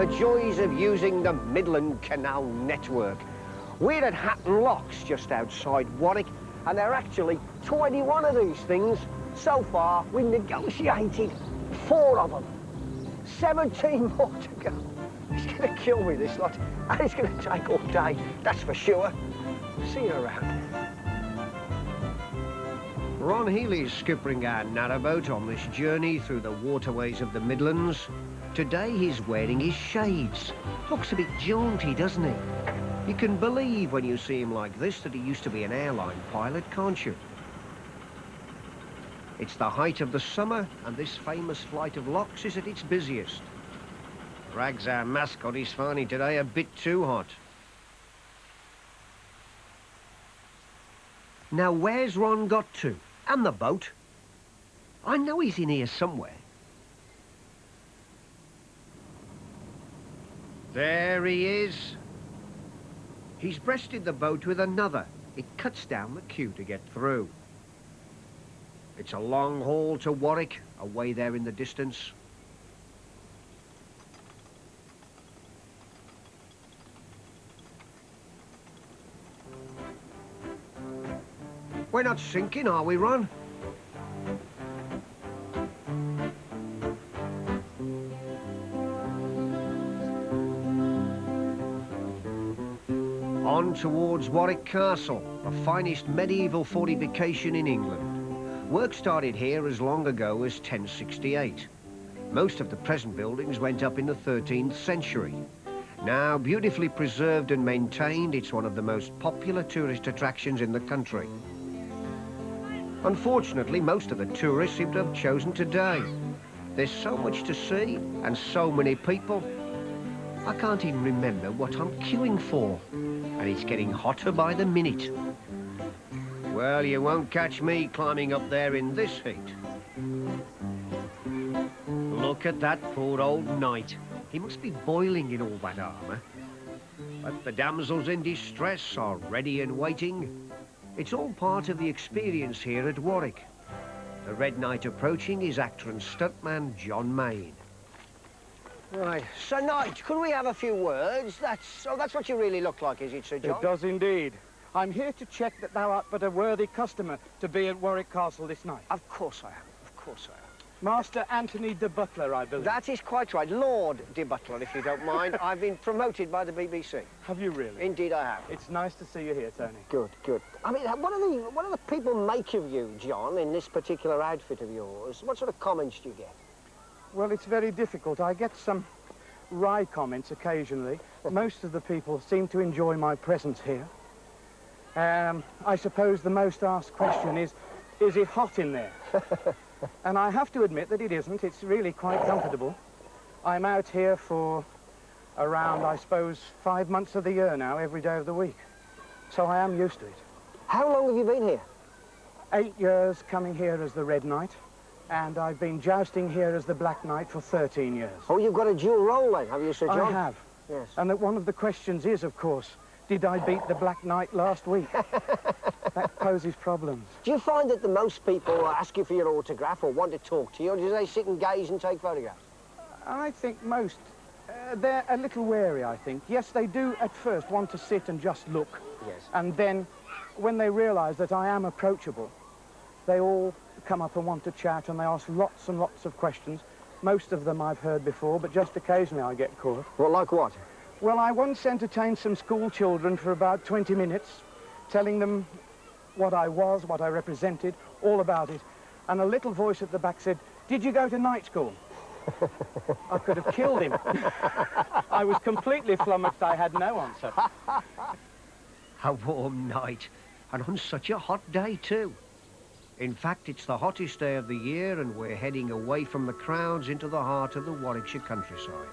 The joys of using the Midland Canal network. We're at Hatton Locks, just outside Warwick, and there are actually 21 of these things. So far, we've negotiated 4 of them. 17 more to go. It's going to kill me, this lot, and it's going to take all day, that's for sure. See you around. Ron Healy's skippering our narrowboat on this journey through the waterways of the Midlands. Today he's wearing his shades. Looks a bit jaunty, doesn't he? You can believe when you see him like this that he used to be an airline pilot, can't you? It's the height of the summer, and this famous flight of locks is at its busiest. Rags, our mascot, is finding today a bit too hot. Now, where's Ron got to? And the boat? I know he's in here somewhere. There he is. He's breasted the boat with another. It cuts down the queue to get through. It's a long haul to Warwick, away there in the distance. We're not sinking, are we, Ron? On towards Warwick Castle, the finest medieval fortification in England. Work started here as long ago as 1068. Most of the present buildings went up in the 13th century. Now beautifully preserved and maintained, it's one of the most popular tourist attractions in the country. Unfortunately, most of the tourists seem to have chosen today. There's so much to see and so many people. I can't even remember what I'm queuing for. And it's getting hotter by the minute. Well, you won't catch me climbing up there in this heat. Look at that poor old knight. He must be boiling in all that armour. But the damsels in distress are ready and waiting. It's all part of the experience here at Warwick. The Red Knight approaching is actor and stuntman John Mayne. Right, Sir Knight, could we have a few words? That's what you really look like, is it, Sir John? It does indeed. I'm here to check that thou art but a worthy customer to be at Warwick Castle this night. Of course I am, of course I am. Master Anthony de Butler, I believe. That is quite right. Lord de Butler, if you don't mind. I've been promoted by the BBC. Have you really? Indeed I have. It's nice to see you here, Tony. Good, good. I mean, what do the people make of you, John, in this particular outfit of yours? What sort of comments do you get? Well, it's very difficult. I get some wry comments occasionally. Most of the people seem to enjoy my presence here. I suppose the most asked question is it hot in there? And I have to admit that it isn't. It's really quite comfortable. I'm out here for around, I suppose, 5 months of the year now, every day of the week. So I am used to it. How long have you been here? 8 years coming here as the Red Knight, and I've been jousting here as the Black Knight for 13 years. Oh, you've got a dual role then, have you, Sir John? I have. Yes. And that one of the questions is, of course, did I beat the Black Knight last week? That poses problems. Do you find that the most people ask you for your autograph or want to talk to you, or do they sit and gaze and take photographs? I think most, they're a little wary, I think. Yes, they do at first want to sit and just look. Yes. And then, when they realise that I am approachable, they all come up and want to chat, and they ask lots and lots of questions. Most of them I've heard before, but just occasionally I get caught. Well, like what? Well, I once entertained some school children for about 20 minutes, telling them what I was, what I represented, all about it. And a little voice at the back said, "Did you go to night school?" I could have killed him. I was completely flummoxed. I had no answer. A warm night, and on such a hot day too. In fact, it's the hottest day of the year, and we're heading away from the crowds into the heart of the Warwickshire countryside.